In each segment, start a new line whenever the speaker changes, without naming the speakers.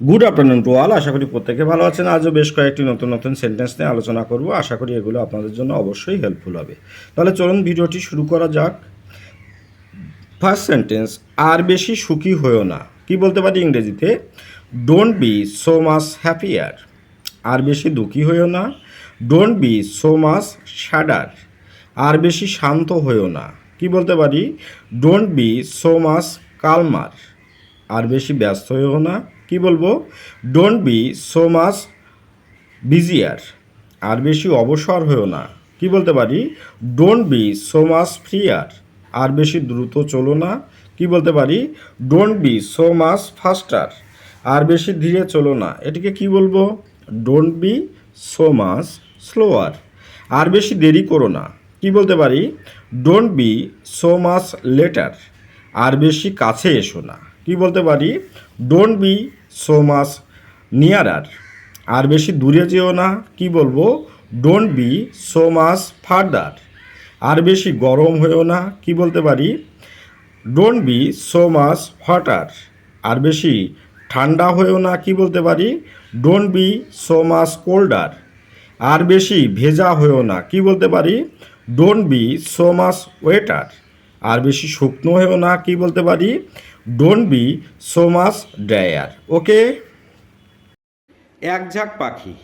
Good afternoon to all. আশা করি প্রত্যেকে ভালো আছেন। আজও বেশ কয়েকটি নতুন নতুন সেন্টেন্স নিয়ে আলোচনা করব। আশা করি এগুলো আপনাদের জন্য অবশ্যই হেল্পফুল হবে। তাহলে চলুন ভিডিওটি শুরু করা যাক। ফার্স্ট সেন্টেন্স, আর বেশি সুখী হয়েও না। কি বলতে পারি ইংরেজিতে? Don't be so much happier. আর বেশি দুঃখী হয়েও না। Don't be so much sadder. আর বেশি শান্ত হয়েও না। কি বলতে পারি? Don't be so much calmer. আর বেশি ব্যস্ত হয়েও না। কি বলবো? Don't be so much busier. আর বেশি অবসর হয়েও না। কি বলতে পারি? Don't be so much freer. আর বেশি দ্রুত চলো না। কি বলতে পারি? Don't be so much ফাস্টার। আর বেশি ধীরে চলো না। এটিকে কি বলবো? Don't be so much slower. আর বেশি দেরি করো না। কি বলতে পারি? Don't be so much later. আর বেশি কাছে এসো না। কি বলতে পারি? Don't be so much nearer. আর বেশি দূরে যেও না। কি বলবো? Don't be so much farther. আর বেশি গরম হয়েও না। কি বলতে পারি? Don't be so much hotter. আর বেশি ঠান্ডা হয়েও না। কি বলতে পারি? Don't be so much colder. আর বেশি ভেজা হয়েও না। কি বলতে পারি? Don't be so much wetter. আর বেশি শুকনো হয়েও না। কি বলতে পারি? Don't be so much drier. Okay. এক ঝাঁক পাখি।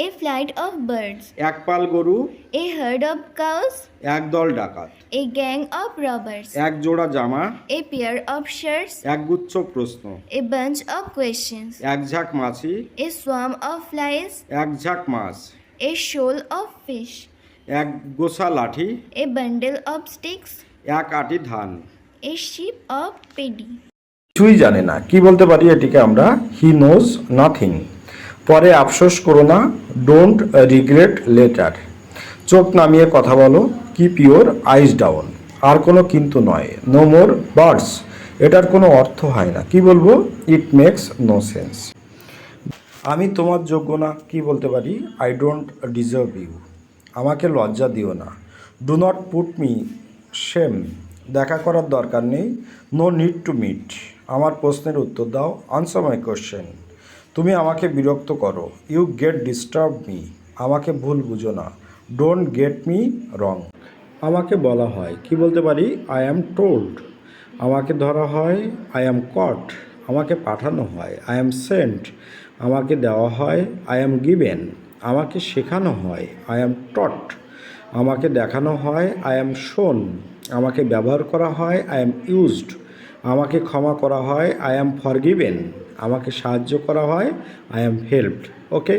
A flight of birds,
এক পাল গরু।
a herd of cows,
একদল ডাকাত।
a gang of robbers,
এক জোড়া জামা।
a pair of shirts,
একগুচ্ছ প্রশ্ন।
a bunch of questions,
এক ঝাঁক মাছি।
a swarm of flies,
এক ঝাঁক মাছ।
a shoal of fish,
এক গোছা লাঠি।
a bundle of sticks,
এক আঁটি ধান।
a sheep of paddy.
কিছুই জানে না। কি বলতে পারি এটিকে আমরা? He knows nothing. পরে আফসোস করো না। Don't regret later. চোখ নামিয়ে কথা বলো। Keep your eyes down. আর কোনো কিন্তু নয়। No more birds. এটার কোনো অর্থ হয় না। কি বলবো? It makes no sense. আমি তোমার যোগ্য না। কি বলতে পারি? I don't deserve you. আমাকে লজ্জা দিও না। Do not put me shame. দেখা করার দরকার নেই। No need to meet. আমার প্রশ্নের উত্তর দাও। Answer my question. তুমি আমাকে বিরক্ত করো। You get disturb me. আমাকে ভুল বুঝো না। Don't get me wrong. আমাকে বলা হয়। কি বলতে পারি? I am told. আমাকে ধরা হয়। I am caught. আমাকে পাঠানো হয়। I am sent. আমাকে দেওয়া হয়। I am given. আমাকে শেখানো হয়। I am taught. আমাকে দেখানো হয়। আই অ্যাম শোন। আমাকে ব্যবহার করা হয়। I am used. আমাকে ক্ষমা করা হয়। I am forgiven. আমাকে সাহায্য করা হয়। I am helped. ওকে।